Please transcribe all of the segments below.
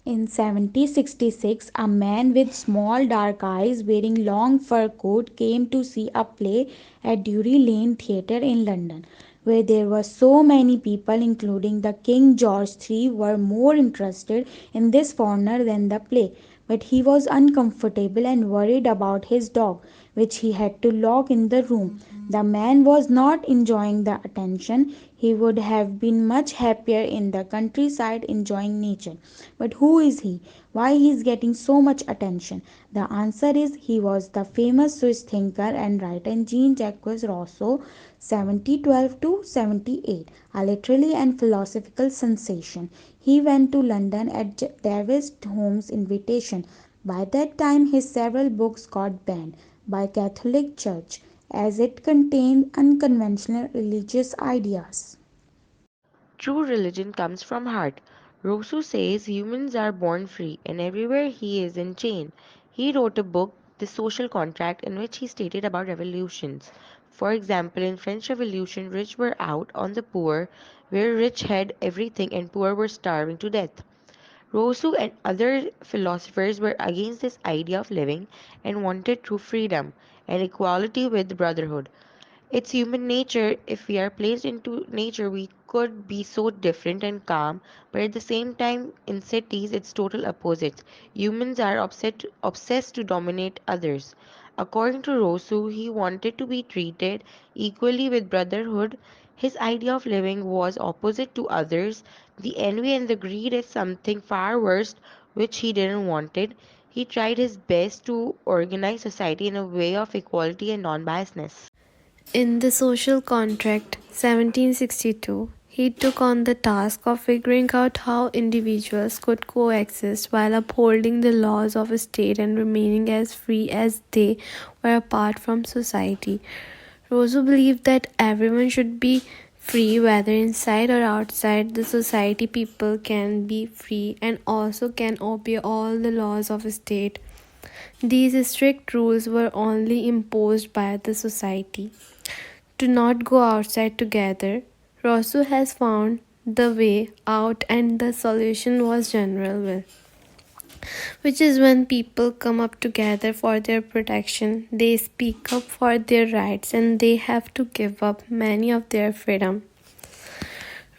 In 1766, a man with small dark eyes wearing long fur coat came to see a play at Drury Lane Theatre in London, where there were so many people, including the King George III, were more interested in this foreigner than the play. But he was uncomfortable and worried about his dog, which he had to lock in the room. The man was not enjoying the attention. He would have been much happier in the countryside enjoying nature. But who is he? Why he is getting so much attention? The answer is he was the famous Swiss thinker and writer Jean-Jacques Rousseau, 1712 to 78, a literary and philosophical sensation. He went to London at David Hume's invitation. By that time, his several books got banned by Catholic Church as it contained unconventional religious ideas. True religion comes from heart. Rousseau says humans are born free and everywhere he is in chain. He wrote a book, The Social Contract, in which he stated about revolutions. For example, in French Revolution, rich were out on the poor, where rich had everything and poor were starving to death. Rousseau and other philosophers were against this idea of living and wanted true freedom and equality with brotherhood. It's human nature. If we are placed into nature, we could be so different and calm, but at the same time, in cities, it's total opposites. Humans are obsessed to dominate others. According to Rousseau, he wanted to be treated equally with brotherhood. His idea of living was opposite to others. The envy and the greed is something far worse, which he didn't wanted. He tried his best to organize society in a way of equality and non-biasness. In the Social Contract, 1762, he took on the task of figuring out how individuals could coexist while upholding the laws of a state and remaining as free as they were apart from society. Rousseau believed that everyone should be free whether inside or outside the society. People can be free and also can obey all the laws of a state. These strict rules were only imposed by the society. To not go outside together, Rousseau has found the way out, and the solution was general will, which is when people come up together for their protection, they speak up for their rights, and they have to give up many of their freedom.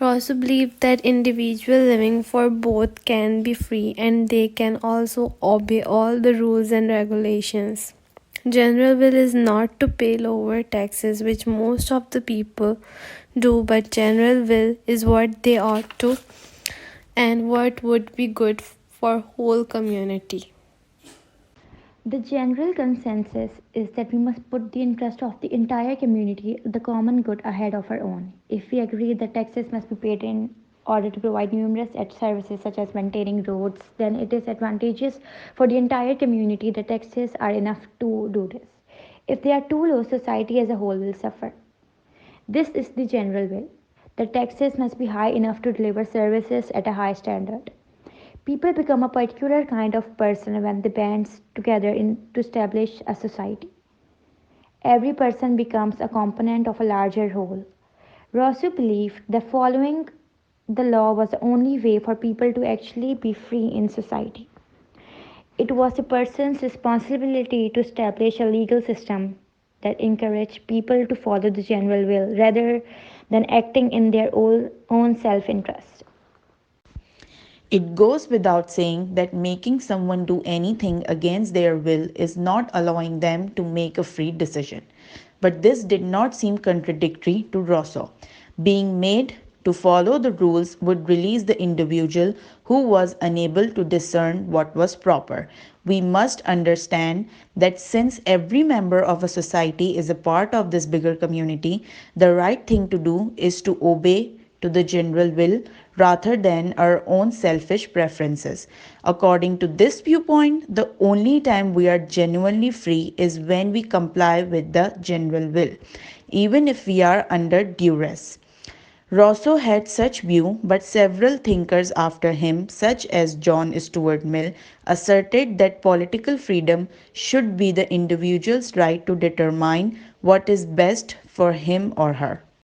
Rousseau believed that individual living for both can be free and they can also obey all the rules and regulations. General will is not to pay lower taxes, which most of the people do, but general will is what they ought to and what would be good for whole community. The general consensus is that we must put the interest of the entire community, the common good, ahead of our own. If we agree that taxes must be paid in order to provide numerous services such as maintaining roads, then it is advantageous for the entire community that taxes are enough to do this. If they are too low, society as a whole will suffer. This is the general will. The taxes must be high enough to deliver services at a high standard. People become a particular kind of person when they band together to establish a society. Every person becomes a component of a larger whole. Rousseau believed that following the law was the only way for people to actually be free in society. It was a person's responsibility to establish a legal system that encouraged people to follow the general will rather than acting in their own self interest. It goes without saying that making someone do anything against their will is not allowing them to make a free decision. But this did not seem contradictory to Rousseau. Being made to follow the rules would release the individual who was unable to discern what was proper. We must understand that since every member of a society is a part of this bigger community, the right thing to do is to obey to the general will rather than our own selfish preferences. According to this viewpoint, the only time we are genuinely free is when we comply with the general will, even if we are under duress. Rousseau had such view, but several thinkers after him, such as John Stuart Mill, asserted that political freedom should be the individual's right to determine what is best for him or her.